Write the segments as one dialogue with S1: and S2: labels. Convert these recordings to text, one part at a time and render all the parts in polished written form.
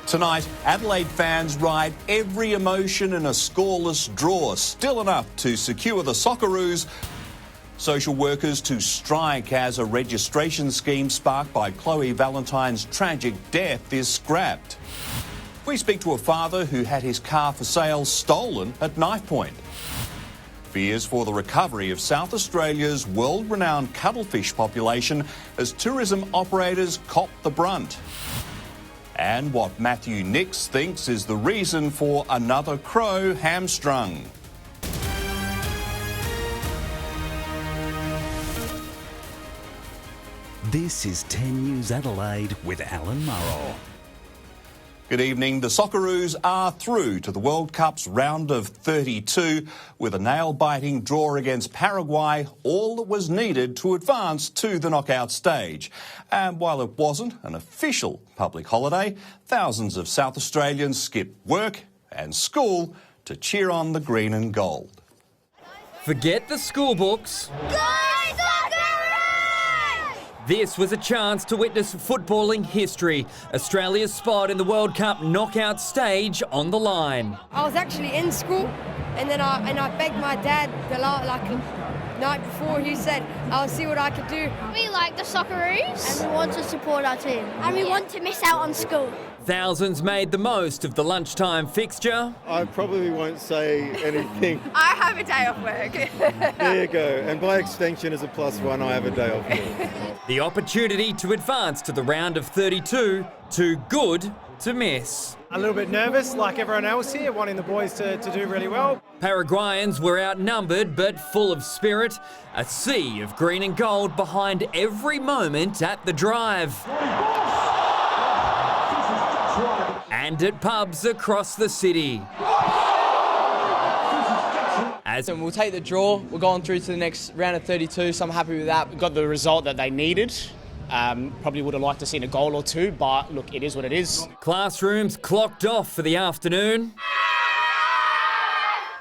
S1: Tonight, Adelaide fans ride every emotion in a scoreless draw, still enough to secure the Socceroos. Social workers to strike as a registration scheme sparked by Chloe Valentine's tragic death is scrapped. We speak to a father who had his car for sale stolen at knife point. Fears for the recovery of South Australia's world-renowned cuttlefish population as tourism operators cop the brunt. And what Matthew Nix thinks is the reason for another Crow hamstrung.
S2: This is 10 News Adelaide with Alan Murrell.
S1: Good evening. The Socceroos are through to the World Cup's round of 32 with a nail-biting draw against Paraguay, all that was needed to advance to the knockout stage. And while it wasn't an official public holiday, thousands of South Australians skipped work and school to cheer on the green and gold.
S3: Forget the school books. This was a chance to witness footballing history. Australia's spot in the World Cup knockout stage on the line.
S4: I was actually in school, and then I begged my dad the night before. He said, I'll see what I could do.
S5: We like the Socceroos.
S6: And we want to support our team.
S5: And we want to miss out on school.
S3: Thousands made the most of the lunchtime fixture.
S7: I probably won't say anything.
S8: I have a day off work.
S7: There you go. And by extension, as a +1, I have a day off work.
S3: The opportunity to advance to the round of 32, too good to miss.
S9: A little bit nervous, like everyone else here, wanting the boys to do really well.
S3: Paraguayans were outnumbered but full of spirit. A sea of green and gold behind every moment at the drive. And at pubs across the city.
S10: And we'll take the draw. We're going through to the next round of 32, so I'm happy with that.
S11: We got the result that they needed. Probably would have liked to see a goal or two, but look, it is what it is.
S3: Classrooms clocked off for the afternoon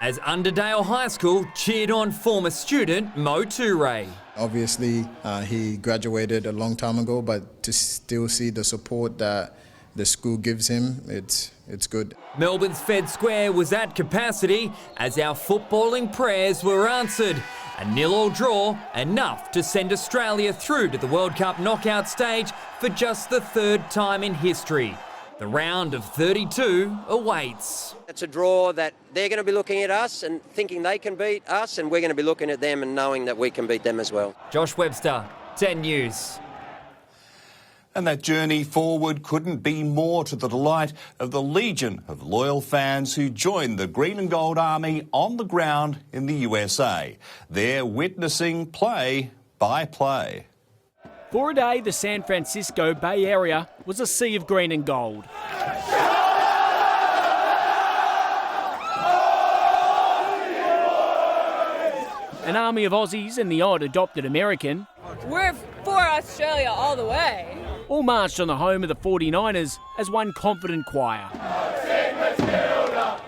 S3: as Underdale High School cheered on former student Mo Toure.
S12: Obviously, he graduated a long time ago, but to still see the support that the school gives him, it's good.
S3: Melbourne's Fed Square was at capacity as our footballing prayers were answered. A 0-0 draw, enough to send Australia through to the World Cup knockout stage for just the third time in history. The round of 32 awaits.
S13: It's a draw that they're going to be looking at us and thinking they can beat us, and we're going to be looking at them and knowing that we can beat them as well.
S3: Josh Webster, 10 News.
S1: And that journey forward couldn't be more to the delight of the legion of loyal fans who joined the Green and Gold Army on the ground in the USA. They're witnessing play by play.
S14: For a day, the San Francisco Bay Area was a sea of green and gold. An army of Aussies and the odd adopted American.
S8: We're for Australia all the way.
S14: All marched on the home of the 49ers as one confident choir.
S15: Sing Matilda,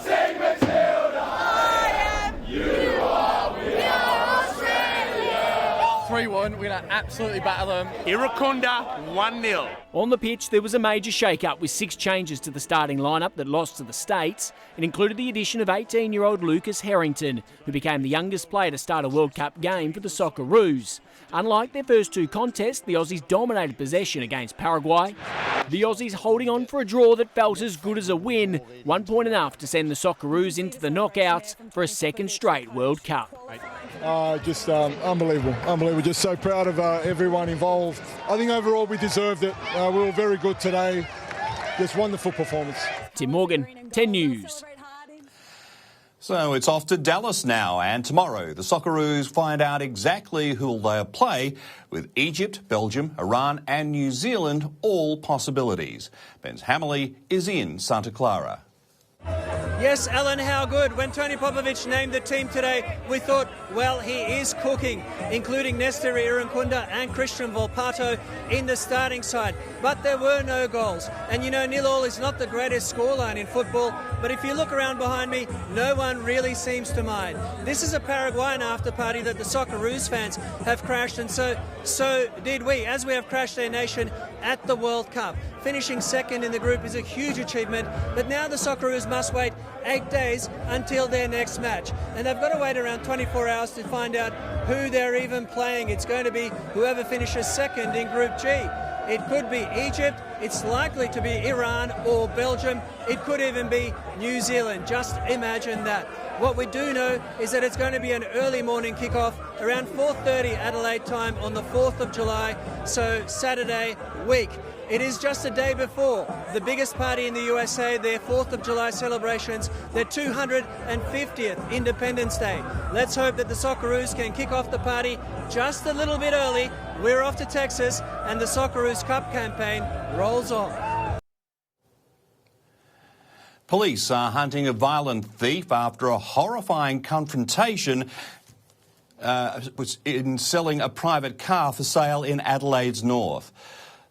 S15: sing Matilda. I am, you are, we are Australia.
S16: 3-1, we're going to absolutely battle them.
S17: Irukunda 1-0.
S14: On the pitch, there was a major shake-up with 6 changes to the starting lineup that lost to the States. It included the addition of 18-year-old Lucas Harrington, who became the youngest player to start a World Cup game for the Socceroos. Unlike their first 2 contests, the Aussies dominated possession against Paraguay. The Aussies holding on for a draw that felt as good as a win, 1 point enough to send the Socceroos into the knockouts for a second straight World Cup.
S18: Just unbelievable. Just so proud of everyone involved. I think overall we deserved it. We were very good today. Just wonderful performance.
S14: Tim Morgan, 10 News.
S1: So it's off to Dallas now, and tomorrow the Socceroos find out exactly who they'll play, with Egypt, Belgium, Iran and New Zealand all possibilities. Ben's Hammerley is in Santa Clara.
S19: Yes, Alan, how good. When Tony Popovic named the team today, we thought, well, he is cooking, including Nestor Irukunda and Christian Volpato in the starting side. But there were no goals. And, 0-0 is not the greatest scoreline in football, but if you look around behind me, no one really seems to mind. This is a Paraguayan after party that the Socceroos fans have crashed, and so did we, as we have crashed their nation at the World Cup. Finishing second in the group is a huge achievement, but now the Socceroos must wait 8 days until their next match, and they've got to wait around 24 hours to find out who they're even playing. It's going to be whoever finishes second in Group G. It could be Egypt, it's likely to be Iran or Belgium, it could even be New Zealand. Just imagine that. What we do know is that it's going to be an early morning kickoff around 4:30 Adelaide time on the 4th of July, so Saturday week. It is just a day before the biggest party in the USA, their 4th of July celebrations, their 250th Independence Day. Let's hope that the Socceroos can kick off the party just a little bit early. We're off to Texas and the Socceroos Cup campaign rolls on.
S1: Police are hunting a violent thief after a horrifying confrontation was in selling a private car for sale in Adelaide's north.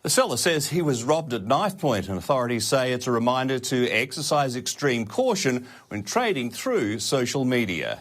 S1: The seller says he was robbed at knife point, and authorities say it's a reminder to exercise extreme caution when trading through social media.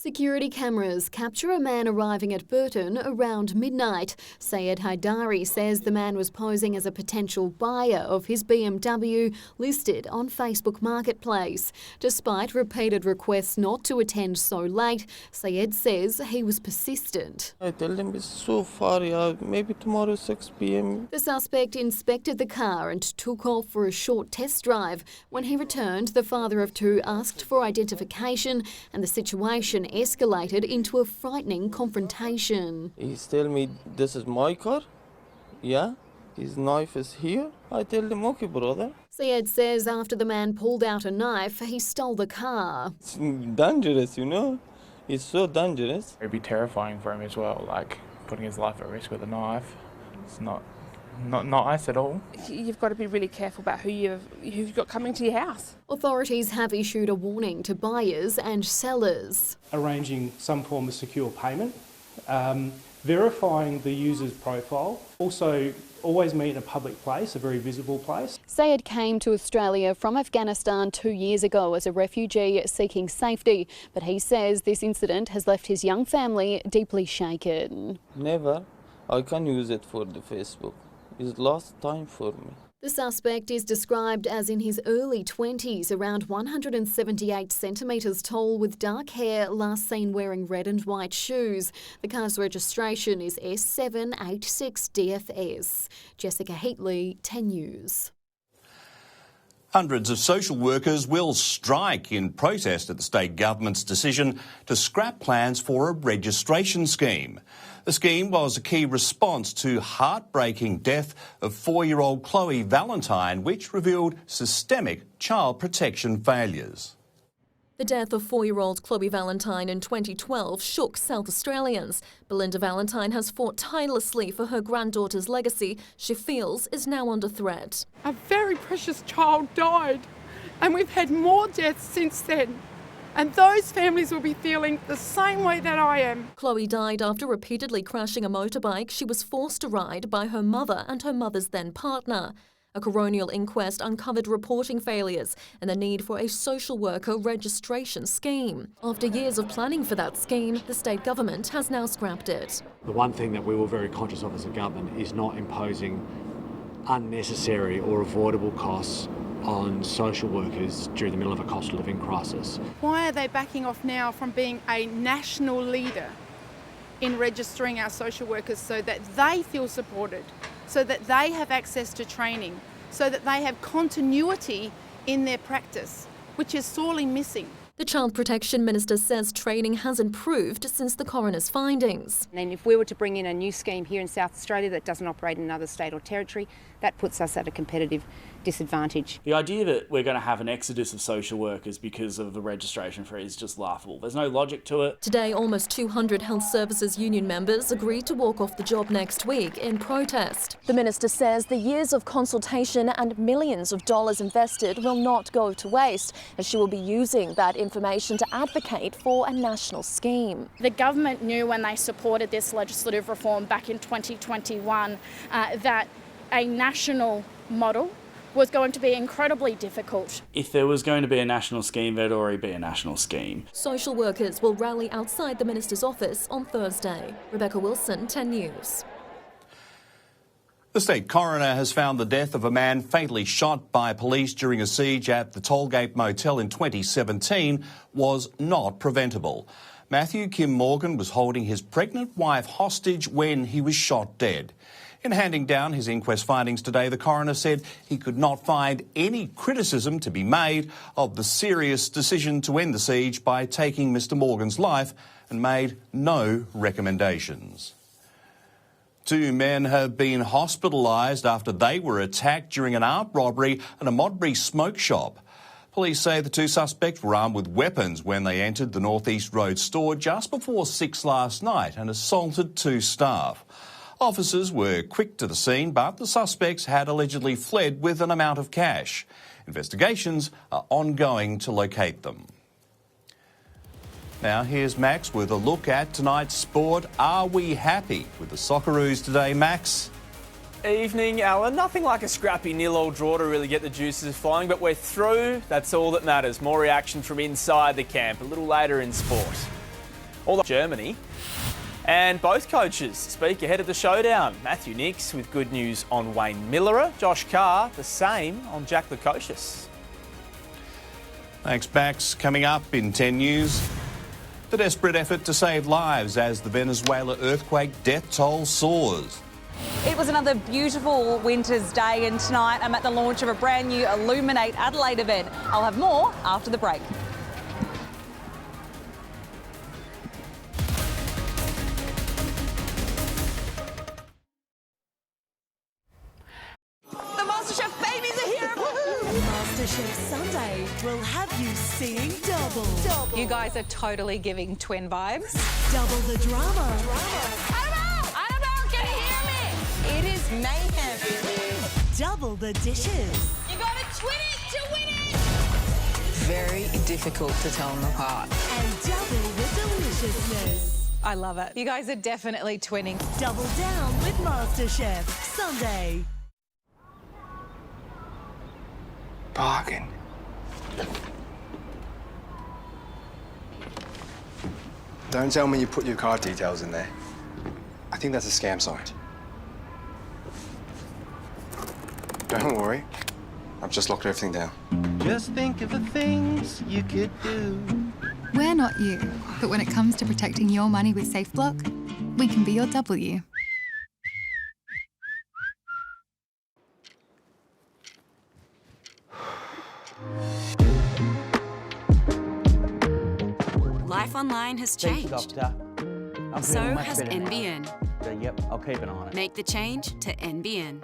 S6: Security cameras capture a man arriving at Burton around midnight. Sayed Haidari says the man was posing as a potential buyer of his BMW listed on Facebook Marketplace. Despite repeated requests not to attend so late, Sayed says he was persistent.
S20: I told him it's so far, maybe tomorrow 6 p.m.
S6: The suspect inspected the car and took off for a short test drive. When he returned, the father of two asked for identification and the situation escalated into a frightening confrontation.
S20: He's telling me this is my car, his knife is here. I tell him, okay brother.
S6: Sayed says after the man pulled out a knife, he stole the car.
S20: It's dangerous, it's so dangerous.
S16: It'd be terrifying for him as well, like putting his life at risk with a knife. It's not nice at all.
S8: You've got to be really careful about who you've got coming to your house.
S6: Authorities have issued a warning to buyers and sellers.
S21: Arranging some form of secure payment, verifying the user's profile, also always meet in a public place, a very visible place.
S6: Sayed came to Australia from Afghanistan 2 years ago as a refugee seeking safety, but he says this incident has left his young family deeply shaken.
S20: Never. I can use it for the Facebook. It's last time for me.
S6: The suspect is described as in his early 20s, around 178 centimetres tall, with dark hair, last seen wearing red and white shoes. The car's registration is S786DFS. Jessica Heatley, 10 News.
S1: Hundreds of social workers will strike in protest at the state government's decision to scrap plans for a registration scheme. The scheme was a key response to heartbreaking death of 4-year-old Chloe Valentine, which revealed systemic child protection failures.
S22: The death of 4-year-old Chloe Valentine in 2012 shook South Australians. Belinda Valentine has fought tirelessly for her granddaughter's legacy she feels is now under threat.
S23: A very precious child died, and we've had more deaths since then. And those families will be feeling the same way that I am.
S22: Chloe died after repeatedly crashing a motorbike she was forced to ride by her mother and her mother's then partner. A coronial inquest uncovered reporting failures and the need for a social worker registration scheme. After years of planning for that scheme, the state government has now scrapped it.
S24: The one thing that we were very conscious of as a government is not imposing unnecessary or avoidable costs on social workers during the middle of a cost of living crisis.
S23: Why are they backing off now from being a national leader in registering our social workers so that they feel supported, so that they have access to training, so that they have continuity in their practice, which is sorely missing?
S22: The Child Protection Minister says training has improved since the coroner's findings.
S25: And if we were to bring in a new scheme here in South Australia that doesn't operate in another state or territory, that puts us at a competitive disadvantage.
S26: The idea that we're going to have an exodus of social workers because of the registration fee is just laughable. There's no logic to it.
S22: Today, almost 200 health services union members agreed to walk off the job next week in protest.
S27: The minister says the years of consultation and millions of dollars invested will not go to waste, as she will be using that information to advocate for a national scheme.
S28: The government knew when they supported this legislative reform back in 2021 that a national model was going to be incredibly difficult.
S26: If there was going to be a national scheme, there'd already be a national scheme.
S22: Social workers will rally outside the Minister's office on Thursday. Rebecca Wilson, 10 News.
S1: The state coroner has found the death of a man fatally shot by police during a siege at the Tollgate Motel in 2017 was not preventable. Matthew Kim Morgan was holding his pregnant wife hostage when he was shot dead. In handing down his inquest findings today, the coroner said he could not find any criticism to be made of the serious decision to end the siege by taking Mr Morgan's life and made no recommendations. 2 men have been hospitalised after they were attacked during an armed robbery at a Modbury smoke shop. Police say the 2 suspects were armed with weapons when they entered the North East Road store just before 6 last night and assaulted 2 staff. Officers were quick to the scene, but the suspects had allegedly fled with an amount of cash. Investigations are ongoing to locate them. Now, here's Max with a look at tonight's sport. Are we happy with the Socceroos today, Max?
S2: Evening, Alan. Nothing like a scrappy 0-0 draw to really get the juices flowing, but we're through. That's all that matters. More reaction from inside the camp a little later in sport. All Germany. And both coaches speak ahead of the showdown. Matthew Nix with good news on Wayne Millerer. Josh Carr, the same on Jack Lukosius.
S1: Thanks, Max. Coming up in 10 News. The desperate effort to save lives as the Venezuela earthquake death toll soars.
S4: It was another beautiful winter's day, and tonight I'm at the launch of a brand new Illuminate Adelaide event. I'll have more after the break.
S5: The MasterChef babies are here! MasterChef Sunday will have you seeing double.
S4: You guys are totally giving twin vibes.
S5: Double the drama.
S4: Annabelle, can you hear me? It is mayhem.
S5: Double the dishes.
S4: You gotta twin it to win it!
S7: Very difficult to tell them apart.
S5: And double the deliciousness.
S4: I love it. You guys are definitely twinning.
S5: Double down with MasterChef Sunday.
S9: Bargain. Don't tell me you put your card details in there. I think that's a scam site. Don't worry. I've just locked everything down.
S10: Just think of the things you could do.
S11: We're not you, but when it comes to protecting your money with SafeBlock, we can be your W.
S12: Life online has changed.
S29: Doctor.
S12: So has NBN.
S29: Yep, I'll keep an eye on it.
S12: Make the change to NBN.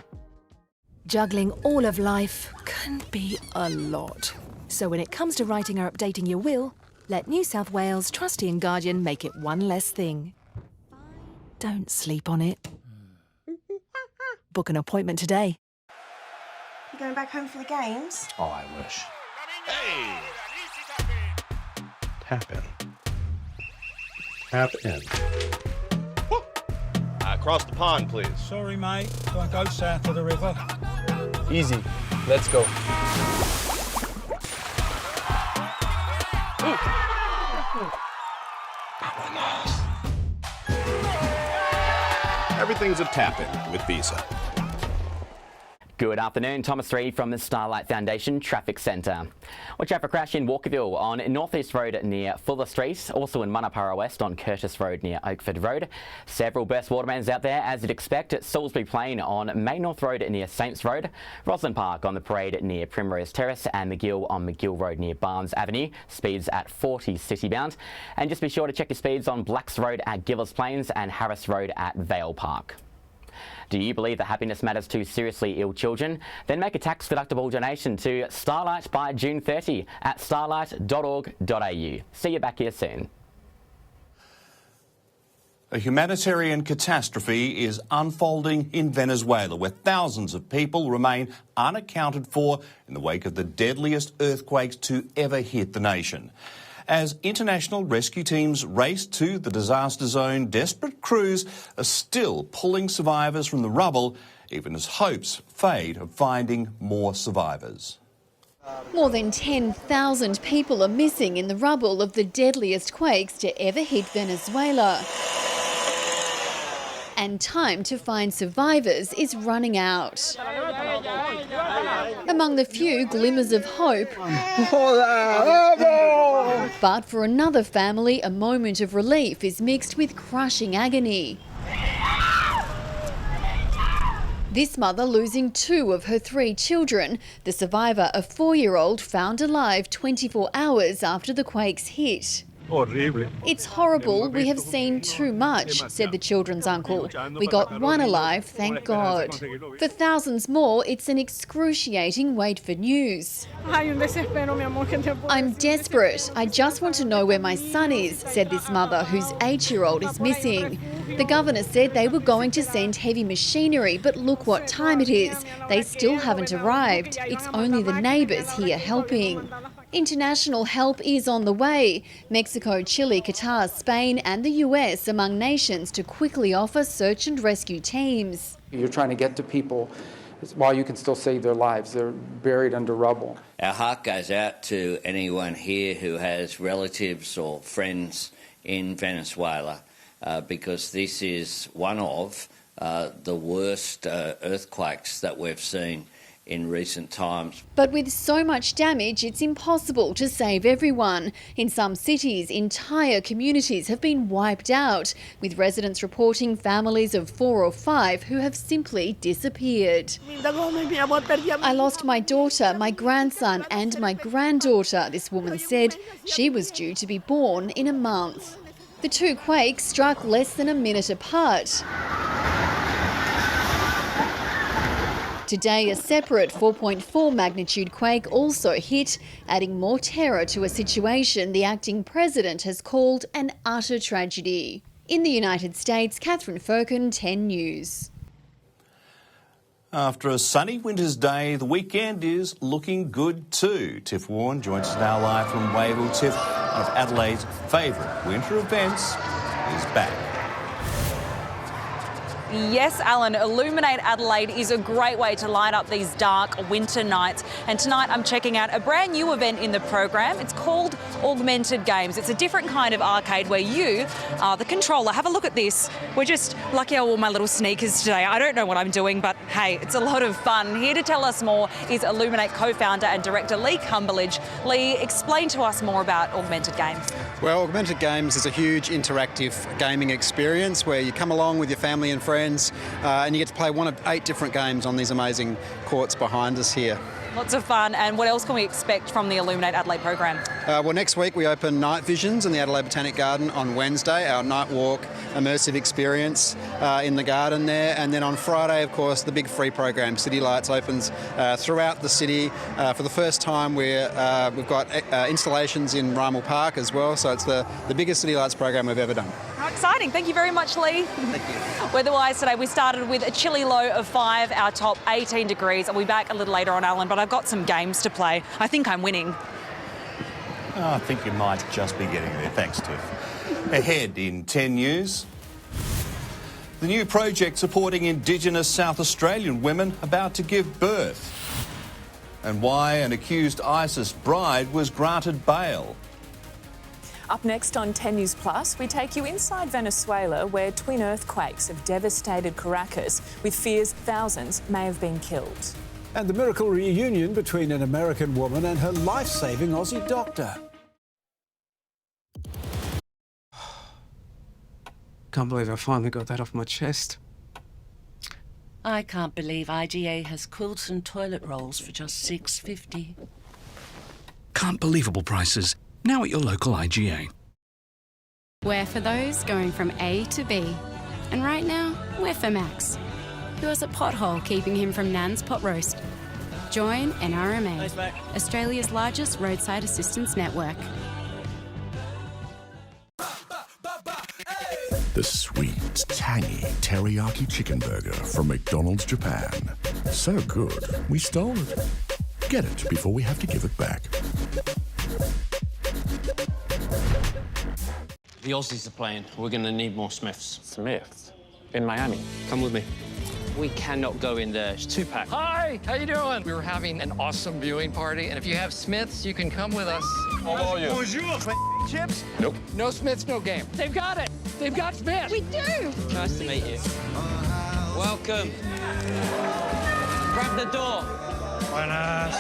S30: Juggling all of life can be a lot. So when it comes to writing or updating your will, let New South Wales Trustee and Guardian make it one less thing. Don't sleep on it. Book an appointment today.
S31: You going back home for the games?
S29: Oh, I wish.
S10: Hey!
S29: Tap in. Tap in.
S10: Across the pond, please.
S32: Sorry, mate. Don't go south of the river.
S10: Easy. Let's go.
S33: Everything's a tap-in with Visa.
S34: Good afternoon, Thomas Reid from the Starlight Foundation Traffic Centre. Watch out for a crash in Walkerville on North East Road near Fuller Street, also in Manapara West on Curtis Road near Oakford Road. Several burst water mains out there as you'd expect at Salisbury Plain on May North Road near Saints Road, Roslyn Park on the Parade near Primrose Terrace and McGill on McGill Road near Barnes Avenue, speeds at 40 city bound. And just be sure to check your speeds on Blacks Road at Gillers Plains and Harris Road at Vale Park. Do you believe that happiness matters to seriously ill children? Then make a tax-deductible donation to Starlight by June 30 at starlight.org.au. See you back here soon.
S1: A humanitarian catastrophe is unfolding in Venezuela, where thousands of people remain unaccounted for in the wake of the deadliest earthquakes to ever hit the nation. As international rescue teams race to the disaster zone, desperate crews are still pulling survivors from the rubble even as hopes fade of finding more survivors.
S3: More than 10,000 people are missing in the rubble of the deadliest quakes to ever hit Venezuela. And time to find survivors is running out. Among the few glimmers of hope, but for another family, a moment of relief is mixed with crushing agony. This mother losing 2 of her 3 children, the survivor, a 4-year-old, found alive 24 hours after the quakes hit. It's horrible. We have seen too much, said the children's uncle. We got 1 alive, thank God. For thousands more, it's an excruciating wait for news. I'm desperate. I just want to know where my son is, said this mother whose 8-year-old is missing. The governor said they were going to send heavy machinery, but look what time it is. They still haven't arrived. It's only the neighbours here helping. International help is on the way. Mexico, Chile, Qatar, Spain and the US among nations to quickly offer search and rescue teams.
S6: You're trying to get to people while you can still save their lives. They're buried under rubble.
S8: Our heart goes out to anyone here who has relatives or friends in Venezuela because this is one of the worst earthquakes that we've seen in recent times.
S3: But with so much damage, it's impossible to save everyone. In some cities, entire communities have been wiped out, with residents reporting families of 4 or 5 who have simply disappeared. I lost my daughter, my grandson and my granddaughter, this woman said. She was due to be born in a month. The 2 quakes struck less than a minute apart. Today, a separate 4.4 magnitude quake also hit, adding more terror to a situation the acting president has called an utter tragedy. In the United States, Catherine Firkin, 10 News.
S1: After a sunny winter's day, the weekend is looking good too. Tiff Warren joins us now live from Wavell. Tiff, one of Adelaide's favourite winter events, is back.
S4: Yes, Alan, Illuminate Adelaide is a great way to light up these dark winter nights. And tonight I'm checking out a brand new event in the program. It's called Augmented Games. It's a different kind of arcade where you are the controller. Have a look at this. We're just lucky I wore my little sneakers today. I don't know what I'm doing, but hey, it's a lot of fun. Here to tell us more is Illuminate co-founder and director Lee Cumberledge. Lee, explain to us more about Augmented Games.
S13: Well, Augmented Games is a huge interactive gaming experience where you come along with your family and friends and you get to play one of 8 different games on these amazing courts behind us here.
S4: Lots of fun. And what else can we expect from the Illuminate Adelaide program?
S13: Well, next week we open Night Visions in the Adelaide Botanic Garden on Wednesday, our night walk immersive experience in the garden there. And then on Friday, of course, the big free program, City Lights, opens throughout the city. For the first time, we've got installations in Ramal Park as well. So it's the biggest City Lights program we've ever done.
S4: How exciting. Thank you very much, Lee.
S13: Thank you.
S4: Weather-wise today, we started with a chilly low of 5, our top 18 degrees. I'll be back a little later on, Alan, but I've got some games to play. I think I'm winning.
S1: Oh, I think you might just be getting there. Thanks, Tiff. Ahead in 10 News. The new project supporting Indigenous South Australian women about to give birth. And why an accused ISIS bride was granted bail.
S14: Up next on 10 News Plus, we take you inside Venezuela where twin earthquakes have devastated Caracas, with fears thousands may have been killed.
S32: And the miracle reunion between an American woman and her life-saving Aussie doctor.
S15: Can't believe I finally got that off my chest.
S5: I can't believe IGA has quilts and toilet rolls for just $6.50.
S16: Can't believable prices, now at your local IGA.
S12: We're for those going from A to B. And right now, we're for Max, who has a pothole keeping him from Nan's pot roast. Join NRMA, Australia's largest roadside assistance network.
S17: The sweet, tangy teriyaki chicken burger from McDonald's Japan. So good, we stole it. Get it before we have to give it back.
S18: The Aussies are playing. We're going to need more Smiths.
S19: Smiths? In Miami?
S18: Come with me.
S2: We cannot go in there. It's too packed.
S7: Hi, how you doing? We were having an awesome viewing party, and if you have Smiths, you can come with us.
S2: How are you?
S7: Bonjour. Chips?
S2: Nope.
S7: No Smiths, no game. They've got it. They've got Smiths.
S31: We do.
S2: Nice to meet you. Welcome. Grab the door.
S7: Buenas.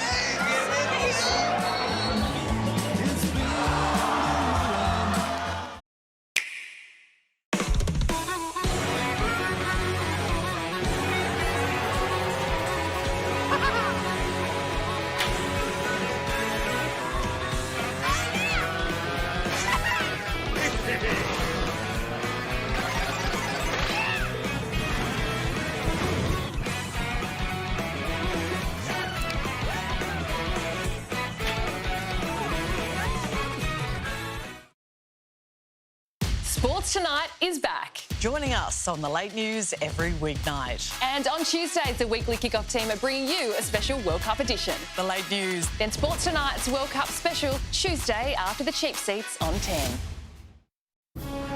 S14: Sports Tonight is back.
S9: Joining us on the late news every weeknight.
S14: And on Tuesdays, the weekly kickoff team are bringing you a special World Cup edition.
S9: The late news.
S14: Then Sports Tonight's World Cup special, Tuesday after the cheap seats on 10.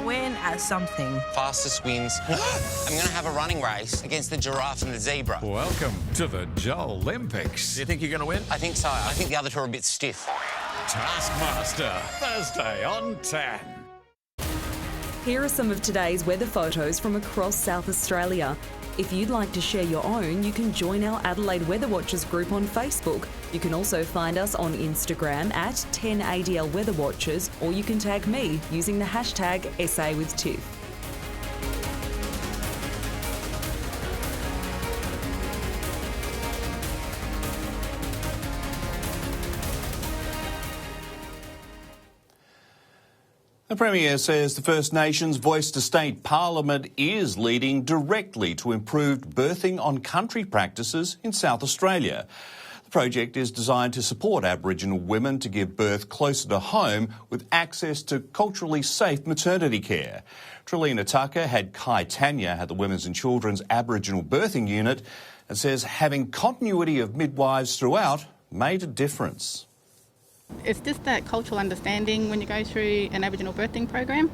S9: When at something.
S18: Fastest wins. I'm going to have a running race against the giraffe and the zebra.
S19: Welcome to the Joel Olympics.
S18: Do you think you're going to win? I think so. I think the other two are a bit stiff.
S19: Taskmaster, Thursday on 10.
S20: Here are some of today's weather photos from across South Australia. If you'd like to share your own, you can join our Adelaide Weather Watchers group on Facebook. You can also find us on Instagram at 10ADL Weather Watchers, or you can tag me using the hashtag SAWithTiff.
S1: The Premier says the First Nations voice to state Parliament is leading directly to improved birthing on country practices in South Australia. The project is designed to support Aboriginal women to give birth closer to home with access to culturally safe maternity care. Trilina Tucker had Kai Tanya at the Women's and Children's Aboriginal Birthing Unit and says having continuity of midwives throughout made a difference.
S21: It's just that cultural understanding when you go through an Aboriginal birthing program.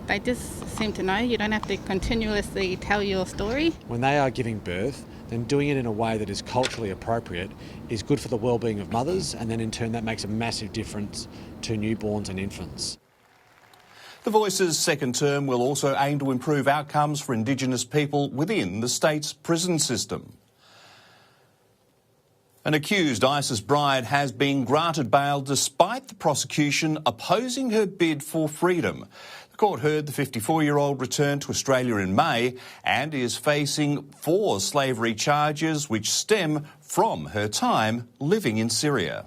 S21: They just seem to know you don't have to continuously tell your story.
S22: When they are giving birth, then doing it in a way that is culturally appropriate is good for the well-being of mothers, and then in turn that makes a massive difference to newborns and infants.
S1: The Voice's second term will also aim to improve outcomes for Indigenous people within the state's prison system. An accused ISIS bride has been granted bail despite the prosecution opposing her bid for freedom. The court heard the 54-year-old returned to Australia in May and is facing 4 slavery charges which stem from her time living in Syria.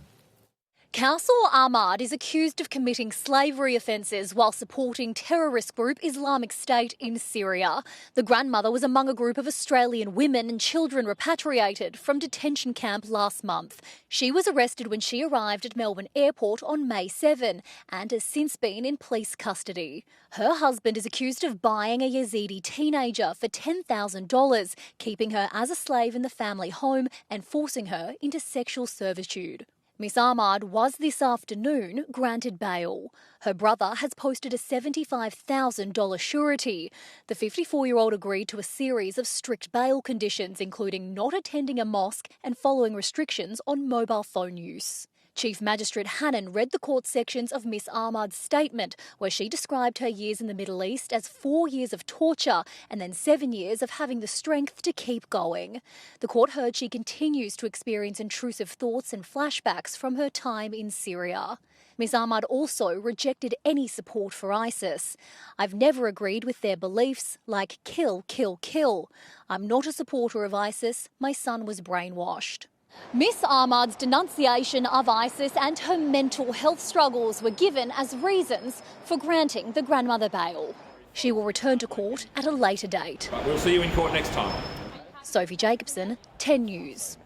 S3: Kausul Ahmad is accused of committing slavery offences while supporting terrorist group Islamic State in Syria. The grandmother was among a group of Australian women and children repatriated from detention camp last month. She was arrested when she arrived at Melbourne Airport on May 7 and has since been in police custody. Her husband is accused of buying a Yazidi teenager for $10,000, keeping her as a slave in the family home and forcing her into sexual servitude. Miss Ahmad was this afternoon granted bail. Her brother has posted a $75,000 surety. The 54-year-old agreed to a series of strict bail conditions, including not attending a mosque and following restrictions on mobile phone use. Chief Magistrate Hannon read the court sections of Miss Ahmad's statement, where she described her years in the Middle East as 4 years of torture and then 7 years of having the strength to keep going. The court heard she continues to experience intrusive thoughts and flashbacks from her time in Syria. Miss Ahmad also rejected any support for ISIS. "I've never agreed with their beliefs, like kill, kill, kill. I'm not a supporter of ISIS. My son was brainwashed." Miss Ahmad's denunciation of ISIS and her mental health struggles were given as reasons for granting the grandmother bail. She will return to court at a later date.
S23: We'll see you in court next time.
S3: Sophie Jacobson, 10 News.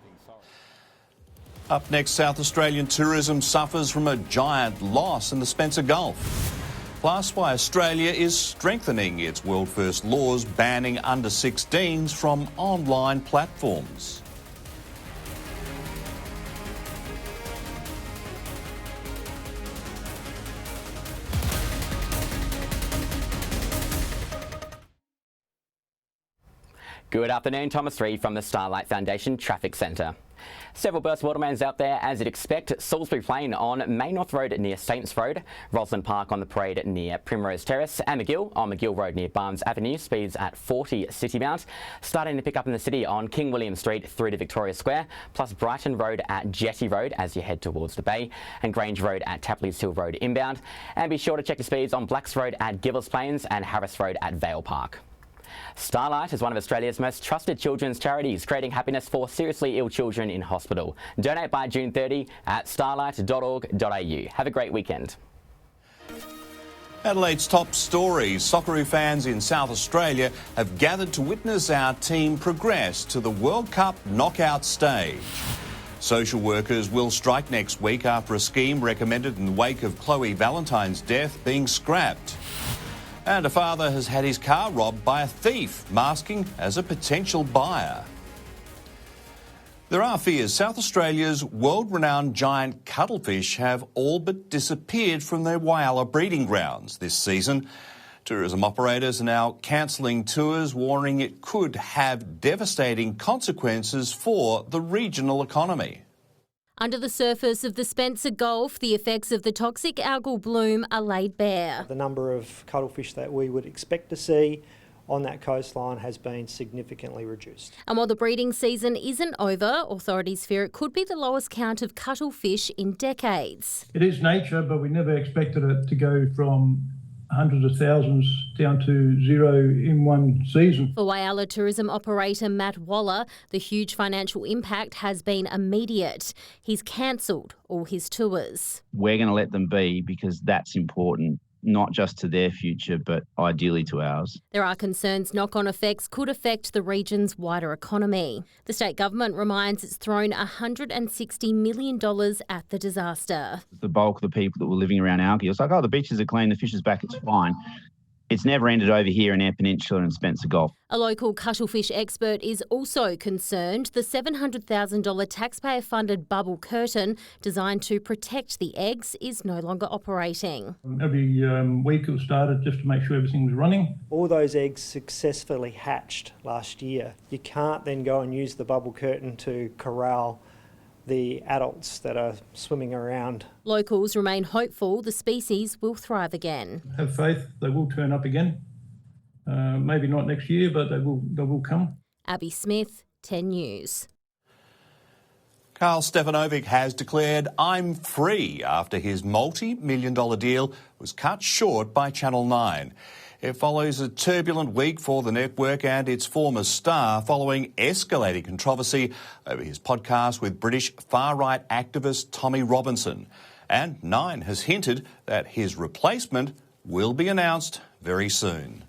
S1: Up next, South Australian tourism suffers from a giant loss in the Spencer Gulf. Plus, why Australia is strengthening its world-first laws banning under-16s from online platforms.
S6: Good afternoon, Thomas Reid from the Starlight Foundation Traffic Centre. Several burst watermans out there as you'd expect. Salisbury Plain on Maynorth Road near Saints Road, Roslyn Park on the Parade near Primrose Terrace, and McGill on McGill Road near Barnes Avenue, speeds at 40 citybound. Starting to pick up in the city on King William Street through to Victoria Square, plus Brighton Road at Jetty Road as you head towards the Bay, and Grange Road at Tapley's Hill Road inbound. And be sure to check your speeds on Blacks Road at Gilles Plains and Harris Road at Vale Park. Starlight is one of Australia's most trusted children's charities, creating happiness for seriously ill children in hospital. Donate by June 30 at starlight.org.au. Have a great weekend.
S1: Adelaide's top stories. Socceroo fans in South Australia have gathered to witness our team progress to the World Cup knockout stage. Social workers will strike next week after a scheme recommended in the wake of Chloe Valentine's death being scrapped. And a father has had his car robbed by a thief masking as a potential buyer. There are fears South Australia's world-renowned giant cuttlefish have all but disappeared from their Whyalla breeding grounds this season. Tourism operators are now cancelling tours, warning it could have devastating consequences for the regional economy.
S8: Under the surface of the Spencer Gulf, the effects of the toxic algal bloom are laid bare.
S10: The number of cuttlefish that we would expect to see on that coastline has been significantly reduced.
S8: And while the breeding season isn't over, authorities fear it could be the lowest count of cuttlefish in decades.
S11: It is nature, but we never expected it to go from hundreds of thousands down to zero in one season.
S8: For Whyalla tourism operator Matt Waller, the huge financial impact has been immediate. He's cancelled all his tours.
S23: We're going to let them be because that's important, not just to their future, but ideally to ours.
S8: There are concerns knock-on effects could affect the region's wider economy. The state government reminds it's thrown $160 million at the disaster.
S23: The bulk of the people that were living around algae, it's like, oh, the beaches are clean, the fish is back, it's fine. It's never ended over here in Eyre Peninsula and Spencer Gulf.
S8: A local cuttlefish expert is also concerned the $700,000 taxpayer-funded bubble curtain designed to protect the eggs is no longer operating.
S11: Every week it was started just to make sure everything was running.
S10: All those eggs successfully hatched last year. You can't then go and use the bubble curtain to corral the adults that are swimming around.
S8: Locals remain hopeful the species will thrive again.
S11: Have faith they will turn up again. Maybe not next year, but they will come.
S8: Abby Smith, 10 News.
S1: Karl Stefanovic has declared I'm free after his multi-million-dollar deal was cut short by Channel 9. It follows a turbulent week for the network and its former star following escalating controversy over his podcast with British far-right activist Tommy Robinson. And Nine has hinted that his replacement will be announced very soon.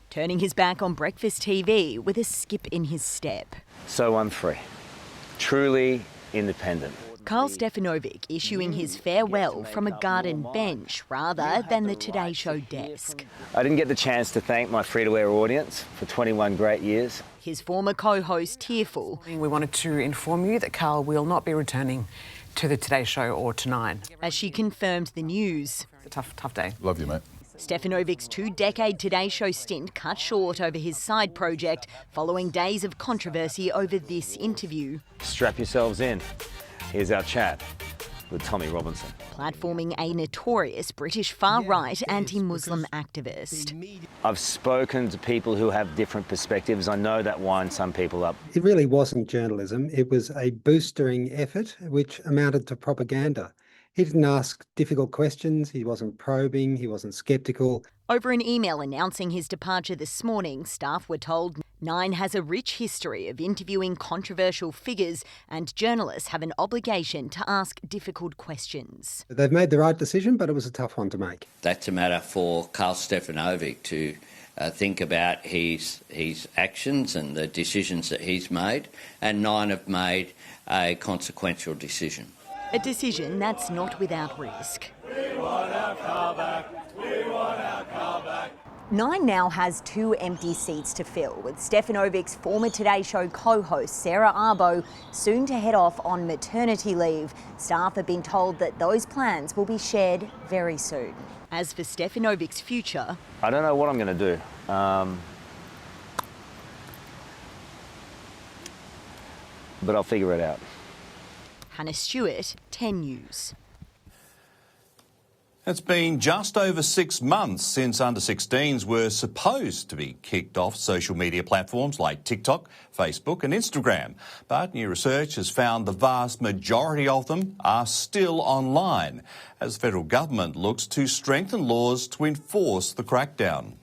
S24: Turning his back on breakfast TV with a skip in his step.
S25: So I'm free. Truly independent.
S24: Karl Stefanovic issuing his farewell from a garden bench rather than the Today Show desk.
S25: I didn't get the chance to thank my free-to-air audience for 21 great years.
S24: His former co-host tearful.
S26: We wanted to inform you that Karl will not be returning to the Today Show or to Nine.
S24: As she confirmed the news.
S26: It's a tough day.
S27: Love you, mate.
S24: Stefanovic's 2-decade Today Show stint cut short over his side project following days of controversy over this interview.
S25: Strap yourselves in. Here's our chat with Tommy Robinson.
S24: Platforming a notorious British far-right anti-Muslim activist.
S25: I've spoken to people who have different perspectives. I know that winds some people up.
S28: It really wasn't journalism. It was a boostering effort which amounted to propaganda. He didn't ask difficult questions. He wasn't probing. He wasn't sceptical.
S24: Over an email announcing his departure this morning, staff were told Nine has a rich history of interviewing controversial figures and journalists have an obligation to ask difficult questions.
S28: They've made the right decision, but it was a tough one to make.
S29: That's a matter for Karl Stefanovic to think about his actions and the decisions that he's made, and Nine have made a consequential decision.
S24: A decision that's not without risk.
S30: We want our car back. We want our car back.
S24: Nine now has 2 empty seats to fill, with Stefanovic's former Today Show co-host Sarah Arbo soon to head off on maternity leave. Staff have been told that those plans will be shared very soon. As for Stefanovic's future...
S25: I don't know what I'm going to do. but I'll figure it out.
S24: Hannah Stewart, 10 News.
S1: It's been just over 6 months since under-16s were supposed to be kicked off social media platforms like TikTok, Facebook and Instagram. But new research has found the vast majority of them are still online, as the federal government looks to strengthen laws to enforce the crackdown.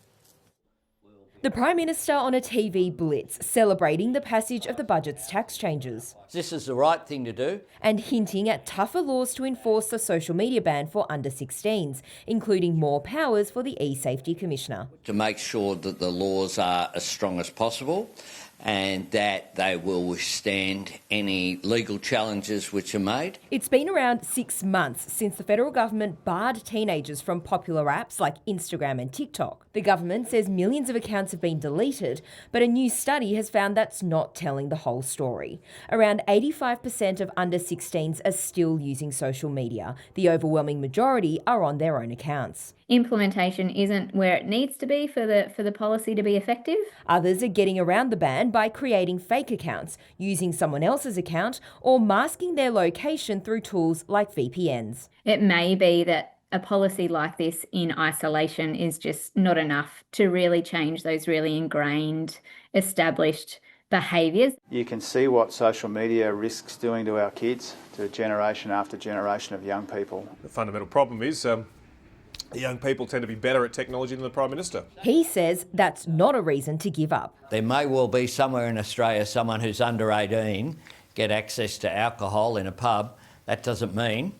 S2: The Prime Minister on a TV blitz celebrating the passage of the budget's tax changes.
S29: This is the right thing to do.
S2: And hinting at tougher laws to enforce the social media ban for under-16s, including more powers for the E-Safety Commissioner.
S29: To make sure that the laws are as strong as possible and that they will withstand any legal challenges which are made.
S2: It's been around 6 months since the federal government barred teenagers from popular apps like Instagram and TikTok. The government says millions of accounts have been deleted, but a new study has found that's not telling the whole story. Around 85% of under-16s are still using social media. The overwhelming majority are on their own accounts.
S4: Implementation isn't where it needs to be for the policy to be effective.
S2: Others are getting around the ban by creating fake accounts, using someone else's account, or masking their location through tools like VPNs.
S4: It may be that a policy like this in isolation is just not enough to really change those really ingrained, established behaviours.
S5: You can see what social media risks doing to our kids, to generation after generation of young people.
S7: The fundamental problem is young people tend to be better at technology than the Prime Minister.
S2: He says that's not a reason to give up.
S29: There may well be somewhere in Australia someone who's under 18 get access to alcohol in a pub. That doesn't mean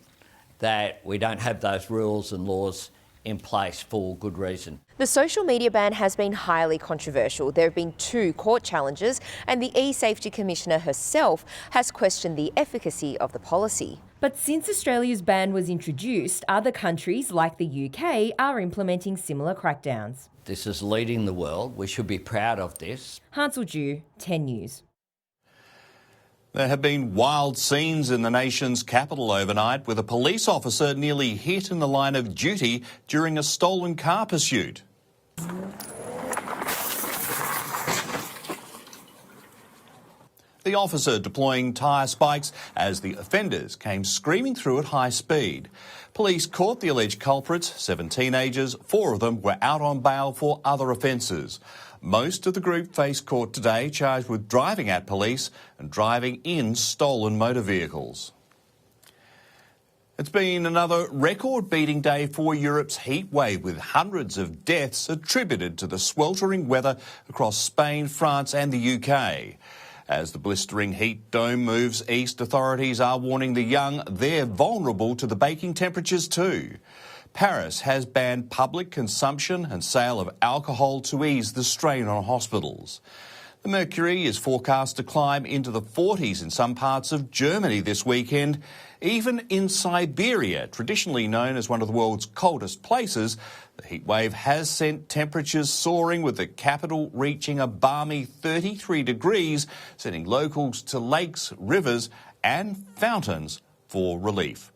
S29: that we don't have those rules and laws in place for good reason.
S12: The social media ban has been highly controversial. There have been 2 court challenges, and the E-Safety Commissioner herself has questioned the efficacy of the policy.
S2: But since Australia's ban was introduced, other countries like the UK are implementing similar crackdowns.
S29: This is leading the world. We should be proud of this.
S2: Hansel Dew, 10 News.
S1: There have been wild scenes in the nation's capital overnight, with a police officer nearly hit in the line of duty during a stolen car pursuit. The officer deploying tyre spikes as the offenders came screaming through at high speed. Police caught the alleged culprits, 7 teenagers. 4 of them were out on bail for other offences. Most of the group face court today, charged with driving at police and driving in stolen motor vehicles. It's been another record-beating day for Europe's heat wave, with hundreds of deaths attributed to the sweltering weather across Spain, France and the UK. As the blistering heat dome moves east, authorities are warning the young they're vulnerable to the baking temperatures too. Paris has banned public consumption and sale of alcohol to ease the strain on hospitals. The mercury is forecast to climb into the 40s in some parts of Germany this weekend. Even in Siberia, traditionally known as one of the world's coldest places, the heatwave has sent temperatures soaring, with the capital reaching a balmy 33 degrees, sending locals to lakes, rivers and fountains for relief.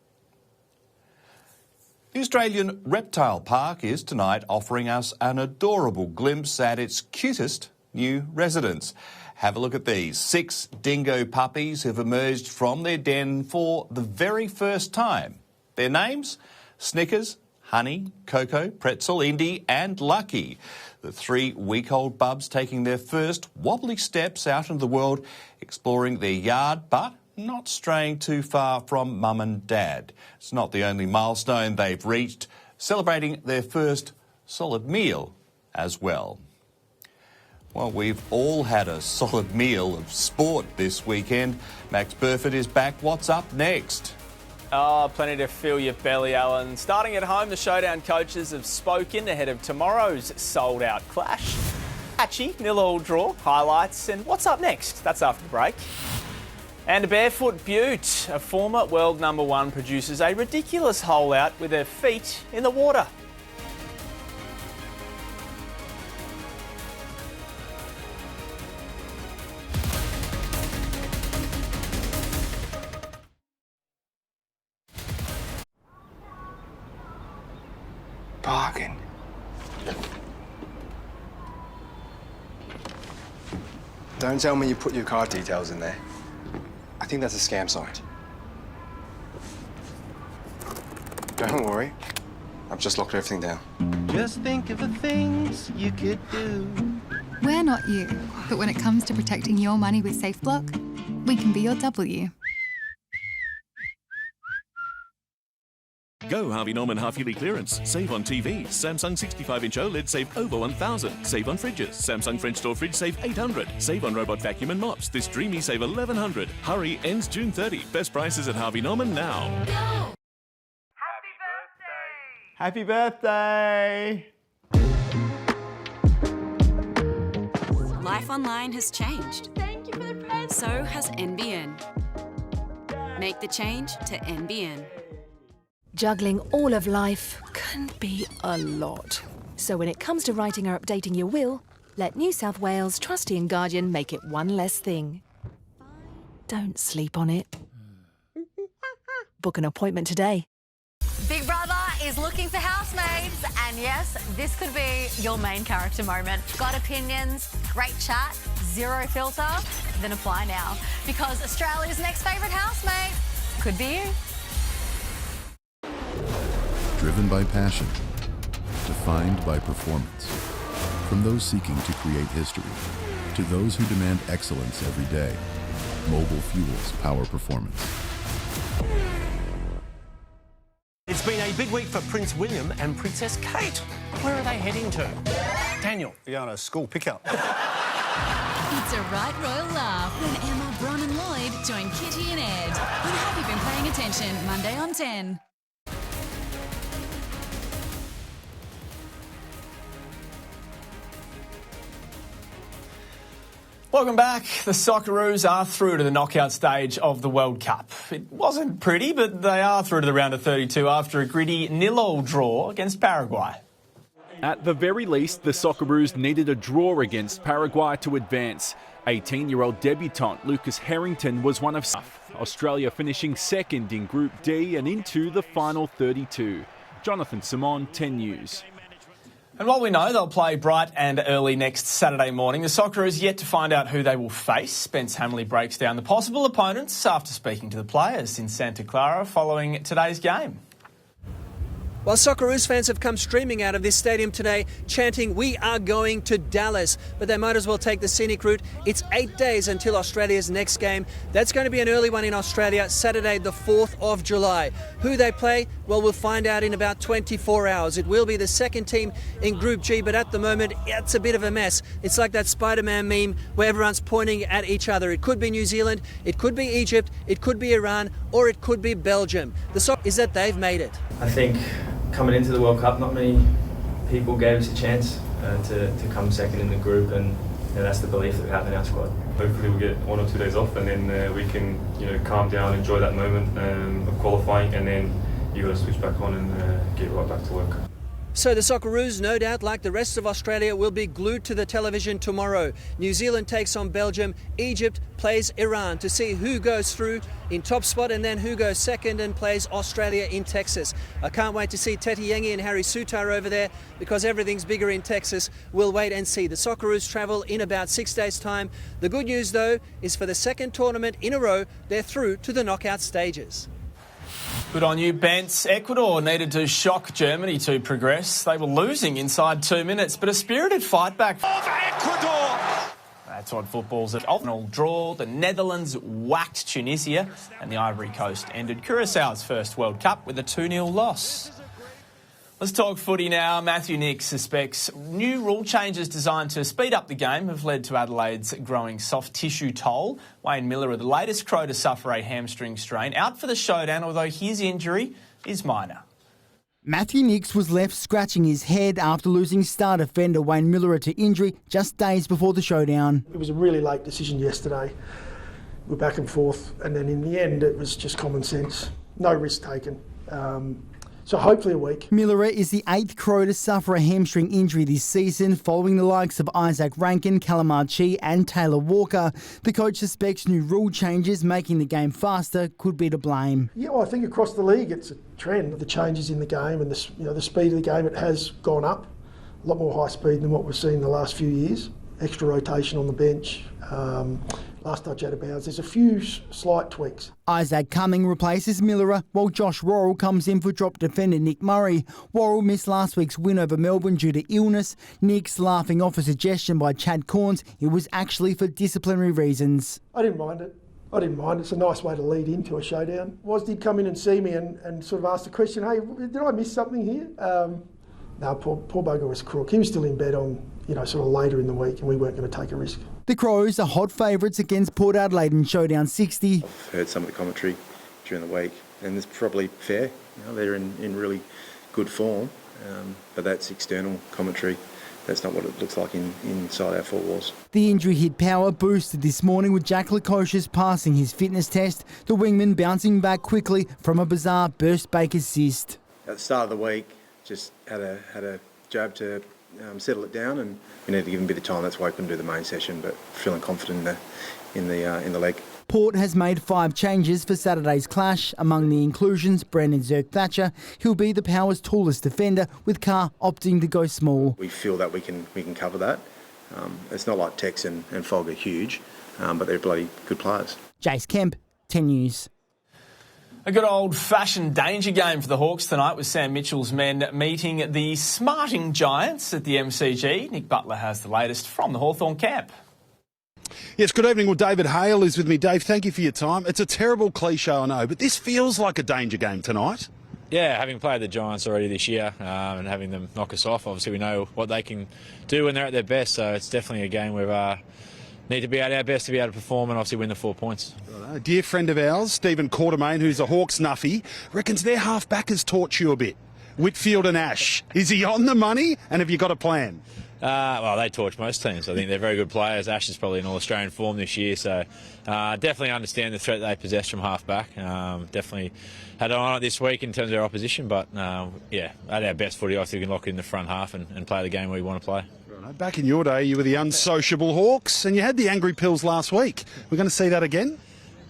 S1: The Australian Reptile Park is tonight offering us an adorable glimpse at its cutest new residents. Have a look at these 6 dingo puppies who've emerged from their den for the very first time. Their names? Snickers, Honey, Coco, Pretzel, Indy and Lucky. The 3-week-old bubs taking their first wobbly steps out into the world, exploring their yard, but not straying too far from mum and dad. It's not the only milestone they've reached, celebrating their first solid meal as well. Well, we've all had a solid meal of sport this weekend. Max Burford is back. What's up next?
S13: Oh, plenty to fill your belly, Alan. Starting at home, the Showdown coaches have spoken ahead of tomorrow's sold-out clash. Patchy, 0-0 draw, highlights, and what's up next? That's after the break. And a barefoot beaut, a former world #1, produces a ridiculous hole out with her feet in the water.
S15: Bargain. Don't tell me you put your card details in there. think that's a scam site. Don't worry. I've just locked everything down.
S9: Just think of the things you could do.
S14: We're not you, but when it comes to protecting your money with SafeBlock, we can be your W.
S16: Go Harvey Norman half-yearly clearance. Save on TVs. Samsung 65-inch OLED save over 1,000. Save on fridges. Samsung French door fridge save 800. Save on robot vacuum and mops. This dreamy save 1,100. Hurry, ends June 30. Best prices at Harvey Norman now.
S13: Go! Happy birthday!
S17: Life online has changed. Thank you for the present. So has NBN. Make the change to NBN.
S18: Juggling all of life can be a lot. So when it comes to writing or updating your will, let New South Wales Trustee and Guardian make it one less thing. Don't sleep on it. Book an appointment today.
S19: Big Brother is looking for housemates, and yes, this could be your main character moment. Got opinions, great chat, zero filter? Then apply now, because Australia's next favourite housemate could be you.
S20: Driven by passion, defined by performance. From those seeking to create history, to those who demand excellence every day, Mobile Fuels power performance.
S21: It's been a big week for Prince William and Princess Kate. Where are they heading to? Daniel.
S22: We're going to a school pickup.
S27: It's a right royal laugh when Emma, Bron and Lloyd join Kitty and Ed on Have You Been Paying Attention, Monday on 10.
S13: Welcome back. The Socceroos are through to the knockout stage of the World Cup. It wasn't pretty, but they are through to the round of 32 after a gritty 0-0 draw against Paraguay.
S31: At the very least, the Socceroos needed a draw against Paraguay to advance. 18-year-old debutant Lucas Harrington was one of Australia finishing second in Group D and into the final 32. Jonathan Simon, 10 News.
S13: And while we know they'll play bright and early next Saturday morning, the Socceroos yet to find out who they will face. Spence Hamley breaks down the possible opponents after speaking to the players in Santa Clara following today's game.
S32: While Socceroos fans have come streaming out of this stadium today chanting, "We are going to Dallas," but they might as well take the scenic route. It's 8 days until Australia's next game. That's going to be an early one in Australia, Saturday the 4th of July. Who they play? Well, we'll find out in about 24 hours. It will be the second team in Group G, but at the moment, it's a bit of a mess. It's like that Spider-Man meme where everyone's pointing at each other. It could be New Zealand, it could be Egypt, it could be Iran, or it could be Belgium. The shock is that they've made it.
S33: I think coming into the World Cup, not many people gave us a chance to come second in the group, and that's the belief that we have in our squad.
S34: Hopefully we'll get 1 or 2 days off, and then we can calm down, enjoy that moment of qualifying, and then you got to switch back on and get right back to work.
S32: So the Socceroos, no doubt, like the rest of Australia, will be glued to the television tomorrow. New Zealand takes on Belgium. Egypt plays Iran to see who goes through in top spot and then who goes second and plays Australia in Texas. I can't wait to see Tete Yengi and Harry Sutar over there because everything's bigger in Texas. We'll wait and see. The Socceroos travel in about 6 days' time. The good news, though, is for the second tournament in a row, they're through to the knockout stages.
S13: Good on you, Bence. Ecuador needed to shock Germany to progress. They were losing inside 2 minutes, but a spirited fight back of Ecuador. That's what football's at. Final draw. The Netherlands whacked Tunisia, and the Ivory Coast ended Curaçao's first World Cup with a 2-0 loss. Let's talk footy now. Matthew Nick suspects new rule changes designed to speed up the game have led to Adelaide's growing soft tissue toll. Wayne Miller, the latest Crow to suffer a hamstring strain, out for the showdown, although his injury is minor.
S35: Matthew Nicks was left scratching his head after losing star defender Wayne Miller to injury just days before the showdown.
S36: It was a really late decision yesterday. We're back and forth, and then in the end it was just common sense. No risk taken. So hopefully a week.
S35: Miller is the 8th Crow to suffer a hamstring injury this season, following the likes of Isaac Rankin, Calamar Chi and Taylor Walker. The coach suspects new rule changes making the game faster could be to blame.
S36: Yeah, well, I think across the league it's a trend of the changes in the game and the speed of the game. It has gone up, a lot more high speed than what we've seen in the last few years. Extra rotation on the bench, last I chatted about. There's a few slight tweaks.
S35: Isaac Cumming replaces Millerer, while Josh Worrell comes in for drop defender Nick Murray. Worrell missed last week's win over Melbourne due to illness. Nick's laughing off a suggestion by Chad Corns it was actually for disciplinary reasons.
S36: I didn't mind it. It's a nice way to lead into a showdown. Woz did come in and see me and sort of ask the question, hey, did I miss something here? No, poor bugger was crook. He was still in bed on, sort of later in the week, and we weren't going to take a risk.
S35: The Crows are hot favourites against Port Adelaide in Showdown 60.
S15: I've heard some of the commentary during the week, and it's probably fair. They're in really good form, but that's external commentary. That's not what it looks like inside our four walls.
S35: The injury hit power boosted this morning with Jack Lukosius passing his fitness test. The wingman bouncing back quickly from a bizarre burst Baker's cyst.
S15: At the start of the week, just had a jab to settle it down, and we need to give him a bit of time. That's why I couldn't do the main session, but feeling confident in the leg.
S35: Port has made 5 changes for Saturday's clash. Among the inclusions, Brandon Zerk-Thatcher. He'll be the Power's tallest defender, with Carr opting to go small.
S15: We feel that we can cover that. It's not like Tex and Fogg are huge, but they're bloody good players.
S35: Jace Kemp, 10 News.
S13: A good old-fashioned danger game for the Hawks tonight with Sam Mitchell's men meeting the Smarting Giants at the MCG. Nick Butler has the latest from the Hawthorn camp.
S3: Yes, good evening. Well, David Hale is with me. Dave, thank you for your time. It's a terrible cliche, I know, but this feels like a danger game tonight.
S4: Yeah, having played the Giants already this year and having them knock us off, obviously we know what they can do when they're at their best, so it's definitely a game where need to be at our best to be able to perform and obviously win the 4 points.
S3: A dear friend of ours, Stephen Quartermain, who's a Hawks nuffy, reckons their half-back has taught you a bit. Whitfield and Ash. Is he on the money, and have you got a plan?
S4: Well, they torch most teams. I think they're very good players. Ash is probably in all-Australian form this year, so definitely understand the threat they possess from half-back. Definitely had an eye on it this week in terms of their opposition, but yeah, at our best footy, I think we can lock it in the front half and play the game we want to play.
S3: Back in your day, you were the unsociable Hawks, and you had the angry pills last week. We're going to see that again?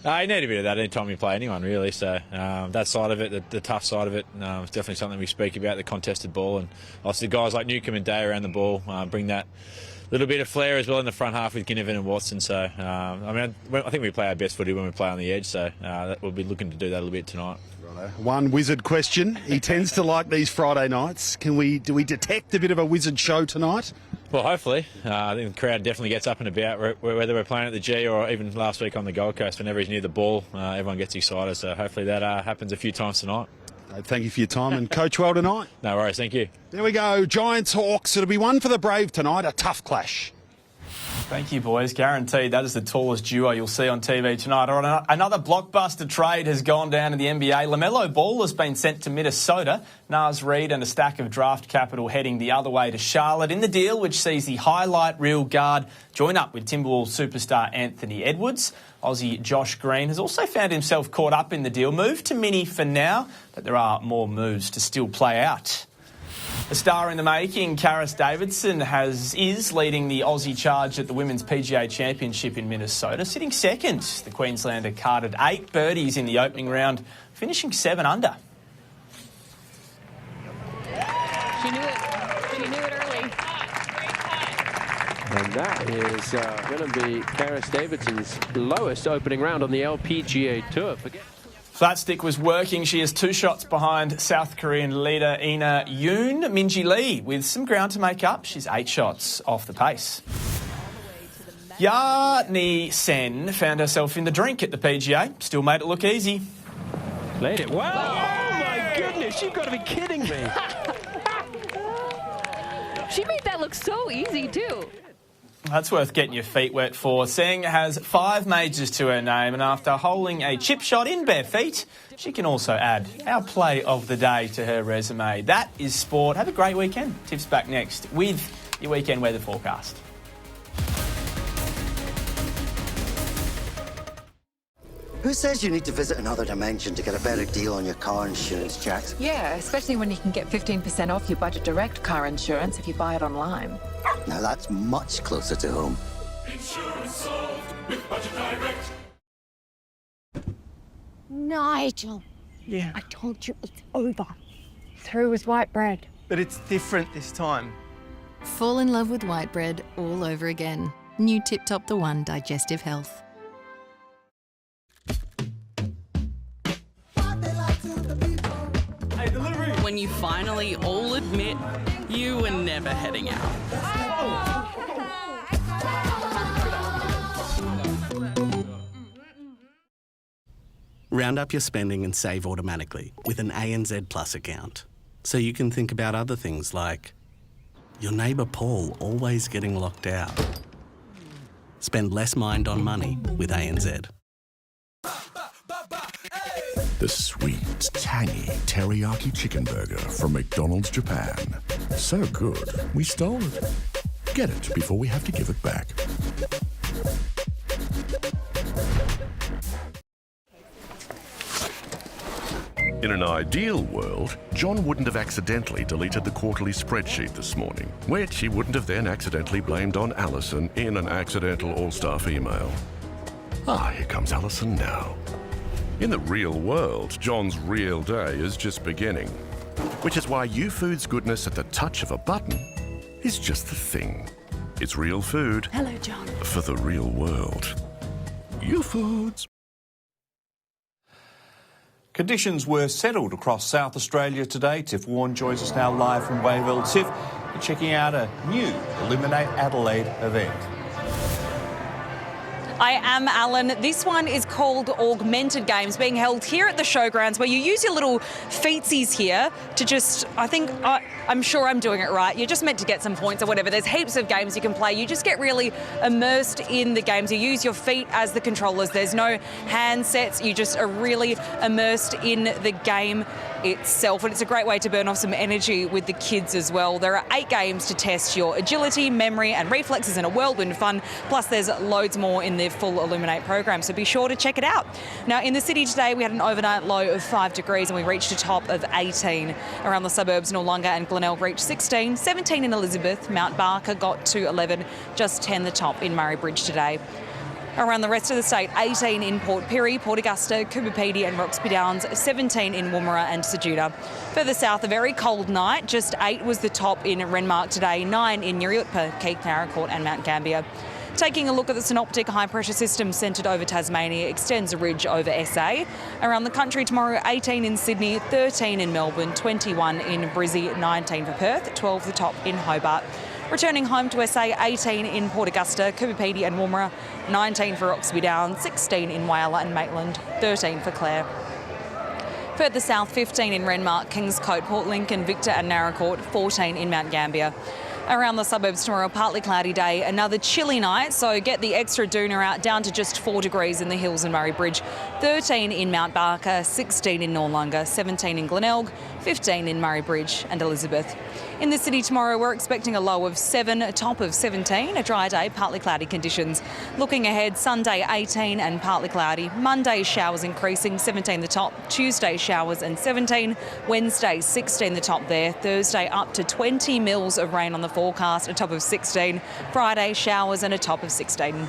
S4: You need a bit of that anytime you play anyone, really. So that side of it, the tough side of it, is definitely something we speak about, the contested ball. And obviously guys like Newcombe and Day around the ball bring that little bit of flair as well in the front half with Ginnivan and Watson. So, I think we play our best footy when we play on the edge. So we'll be looking to do that a little bit tonight.
S3: One wizard question. He tends to like these Friday nights. Do we detect a bit of a wizard show tonight?
S4: Well, hopefully. I think the crowd definitely gets up and about, whether we're playing at the G or even last week on the Gold Coast. Whenever he's near the ball, everyone gets excited. So hopefully that happens a few times tonight.
S3: Thank you for your time, and coach well tonight.
S4: No worries, thank you.
S3: There we go, Giants Hawks. It'll be one for the brave tonight, a tough clash.
S13: Thank you, boys. Guaranteed that is the tallest duo you'll see on TV tonight. All right, another blockbuster trade has gone down in the NBA. LaMelo Ball has been sent to Minnesota. Naz Reid and a stack of draft capital heading the other way to Charlotte in the deal, which sees the highlight reel guard join up with Timberwolves superstar Anthony Edwards. Aussie Josh Green has also found himself caught up in the deal. Moved to Mini for now, but there are more moves to still play out. A star in the making, Karis Davidson is leading the Aussie charge at the Women's PGA Championship in Minnesota, sitting second. The Queenslander carded 8 birdies in the opening round, finishing 7 under.
S5: She knew it early.
S6: And that is going to be Karis Davidson's lowest opening round on the LPGA Tour.
S13: Flat stick was working. She is 2 shots behind South Korean leader Ina Yoon Minji Lee with some ground to make up. She's 8 shots off the pace. Ya-Ni Sen found herself in the drink at the PGA. Still made it look easy.
S6: Played it well. Oh my goodness, you've got to be kidding me.
S5: She made that look so easy too.
S13: That's worth getting your feet wet for. Seng has 5 majors to her name, and after holding a chip shot in bare feet, she can also add our play of the day to her resume. That is sport. Have a great weekend. Tips back next with your weekend weather forecast.
S7: Who says you need to visit another dimension to get a better deal on your car insurance, Jax?
S8: Yeah, especially when you can get 15% off your Budget Direct car insurance if you buy it online.
S7: Now that's much closer to home.
S10: Insurance sold with Budget Direct.
S11: Nigel.
S21: Yeah.
S11: I told you it's over. Through with white bread.
S21: But it's different this time.
S12: Fall in love with white bread all over again. New Tip Top the One Digestive Health.
S1: when you finally all admit you were never heading out.
S2: Round up your spending and save automatically with an ANZ Plus account. So you can think about other things like your neighbour Paul always getting locked out. Spend less mind on money with ANZ.
S9: The sweet, tangy teriyaki chicken burger from McDonald's Japan. So good, we stole it. Get it before we have to give it back.
S12: In an ideal world, John wouldn't have accidentally deleted the quarterly spreadsheet this morning, which he wouldn't have then accidentally blamed on Alison in an accidental all-staff email. Ah, here comes Alison now. In the real world, John's real day is just beginning, which is why YouFood's goodness at the touch of a button is just the thing. It's real food.
S1: Hello, John.
S12: For the real world. YouFoods.
S14: Conditions were settled across South Australia today. Tiff Warren joins us now live from Wayville. Tiff, you're checking out a new Illuminate Adelaide event.
S16: I am, Alan. This one is called Augmented Games, being held here at the showgrounds, where you use your little feetsies here to just, I'm sure I'm doing it right. You're just meant to get some points or whatever. There's heaps of games you can play. You just get really immersed in the games. You use your feet as the controllers. There's no handsets. You just are really immersed in the game itself, and it's a great way to burn off some energy with the kids as well. There are 8 games to test your agility, memory and reflexes in a whirlwind of fun, plus there's loads more in the full Illuminate program, so be sure to check it out. Now, in the city today we had an overnight low of 5 degrees and we reached a top of 18. Around the suburbs, Noarlunga and Glenelg reached 16, 17 in Elizabeth, Mount Barker got to 11, just 10 the top in Murray Bridge today. Around the rest of the state, 18 in Port Pirie, Port Augusta, Coober Pedy and Roxby Downs, 17 in Woomera and Sajuda. Further south, a very cold night, just 8 was the top in Renmark today, 9 in Nuriutpa, Keith Naracoorte and Mount Gambier. Taking a look at the synoptic high-pressure system centred over Tasmania extends a ridge over SA. Around the country tomorrow, 18 in Sydney, 13 in Melbourne, 21 in Brizzy, 19 for Perth, 12 the top in Hobart. Returning home to SA, 18 in Port Augusta, Coober Pedy and Woomera, 19 for Roxby Downs, 16 in Whyalla and Maitland, 13 for Clare. Further south, 15 in Renmark, Kingscote, Port Lincoln, Victor and Naracoorte, 14 in Mount Gambier. Around the suburbs tomorrow, partly cloudy day, another chilly night, so get the extra doona out, down to just 4 degrees in the hills and Murray Bridge, 13 in Mount Barker, 16 in Noarlunga, 17 in Glenelg, 15 in Murray Bridge and Elizabeth. In the city tomorrow, we're expecting a low of 7, a top of 17, a dry day, partly cloudy conditions. Looking ahead, Sunday 18 and partly cloudy, Monday showers increasing, 17 the top, Tuesday showers and 17, Wednesday 16 the top there, Thursday up to 20 mils of rain on the forecast, a top of 16, Friday showers and a top of 16.